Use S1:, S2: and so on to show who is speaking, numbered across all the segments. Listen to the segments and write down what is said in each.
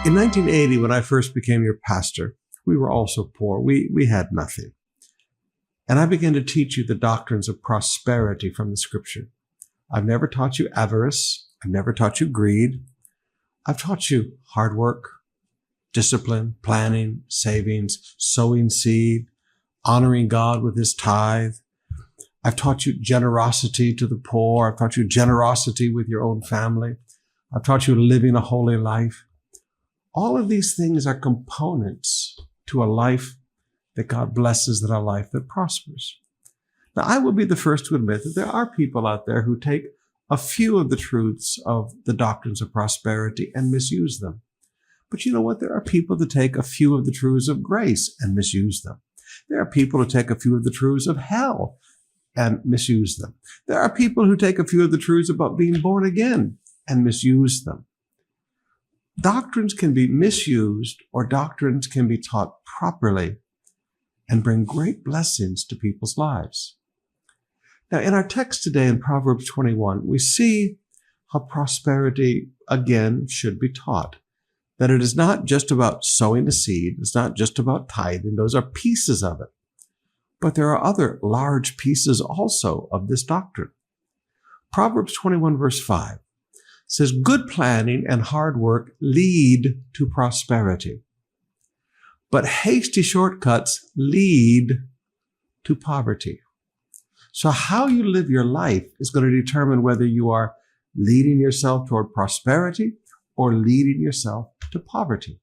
S1: In 1980, when I first became your pastor, we were all so poor. We had nothing. And I began to teach you the doctrines of prosperity from the scripture. I've never taught you avarice. I've never taught you greed. I've taught you hard work, discipline, planning, savings, sowing seed, honoring God with his tithe. I've taught you generosity to the poor. I've taught you generosity with your own family. I've taught you living a holy life. All of these things are components to a life that God blesses, that a life that prospers. Now, I will be the first to admit that there are people out there who take a few of the truths of the doctrines of prosperity and misuse them. But you know what? There are people that take a few of the truths of grace and misuse them. There are people who take a few of the truths of hell and misuse them. There are people who take a few of the truths about being born again and misuse them. Doctrines can be misused, or doctrines can be taught properly and bring great blessings to people's lives. Now, in our text today in Proverbs 21, we see how prosperity, again, should be taught. That it is not just about sowing a seed. It's not just about tithing. Those are pieces of it. But there are other large pieces also of this doctrine. Proverbs 21, verse 5 says, good planning and hard work lead to prosperity, but hasty shortcuts lead to poverty. So how you live your life is going to determine whether you are leading yourself toward prosperity or leading yourself to poverty.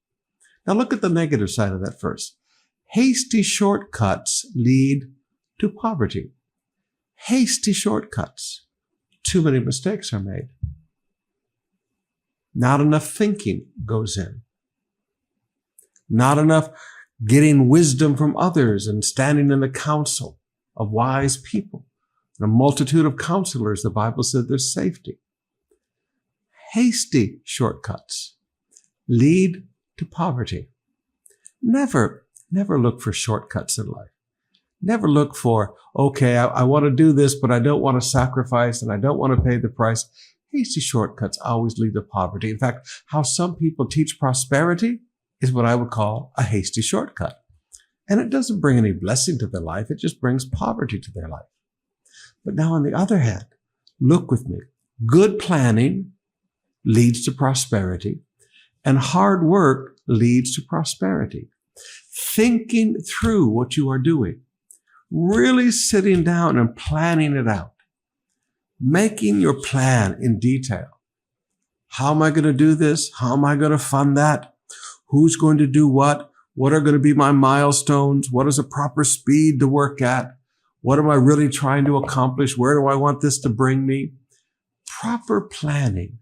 S1: Now look at the negative side of that first. Hasty shortcuts lead to poverty. Hasty shortcuts. Too many mistakes are made. Not enough thinking goes in. Not enough getting wisdom from others and standing in the counsel of wise people. In a multitude of counselors, the Bible said there's safety. Hasty shortcuts lead to poverty. Never look for shortcuts in life. Never look for, okay, I want to do this, but I don't want to sacrifice and I don't want to pay the price. Hasty shortcuts always lead to poverty. In fact, how some people teach prosperity is what I would call a hasty shortcut. And it doesn't bring any blessing to their life. It just brings poverty to their life. But now on the other hand, look with me. Good planning leads to prosperity, and hard work leads to prosperity. Thinking through what you are doing, really sitting down and planning it out, making your plan in detail. How am I going to do this? How am I going to fund that? Who's going to do what? What are going to be my milestones? What is a proper speed to work at? What am I really trying to accomplish? Where do I want this to bring me? Proper planning,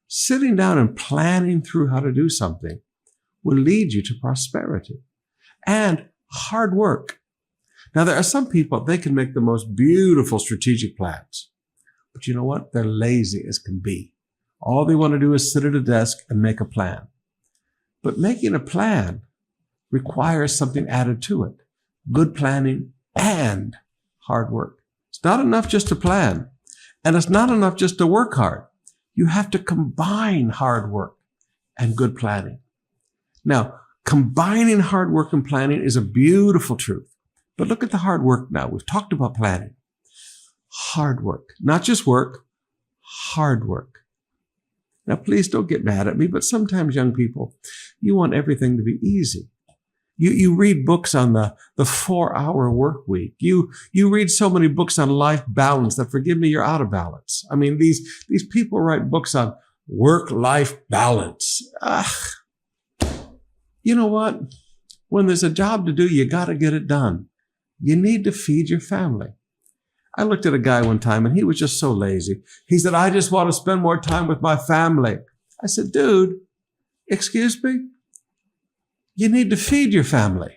S1: sitting down and planning through how to do something will lead you to prosperity. And hard work. Now, there are some people, they can make the most beautiful strategic plans. But you know what? They're lazy as can be. All they want to do is sit at a desk and make a plan. But making a plan requires something added to it. Good planning and hard work. It's not enough just to plan. And it's not enough just to work hard. You have to combine hard work and good planning. Now, combining hard work and planning is a beautiful truth. But look at the hard work now. We've talked about planning. Hard work. Not just work, hard work. Now, please don't get mad at me, but sometimes young people, you want everything to be easy. You read books on the 4-hour work week. You read so many books on life balance that, forgive me, you're out of balance. I mean, these people write books on work-life balance. You know what? When there's a job to do, you got to get it done. You need to feed your family. I looked at a guy one time and he was just so lazy. He said, I just want to spend more time with my family. I said, dude, excuse me? You need to feed your family.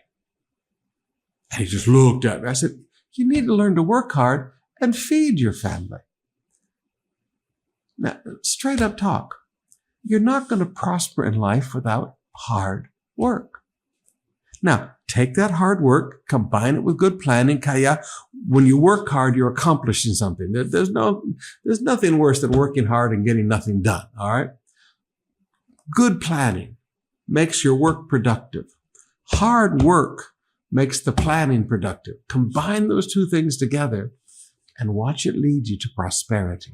S1: And he just looked at me. I said, you need to learn to work hard and feed your family. Now, straight up talk. You're not going to prosper in life without hard work. Now, take that hard work, combine it with good planning. Kaya, when you work hard, you're accomplishing something. There's nothing worse than working hard and getting nothing done. All right. Good planning makes your work productive. Hard work makes the planning productive. Combine those two things together and watch it lead you to prosperity.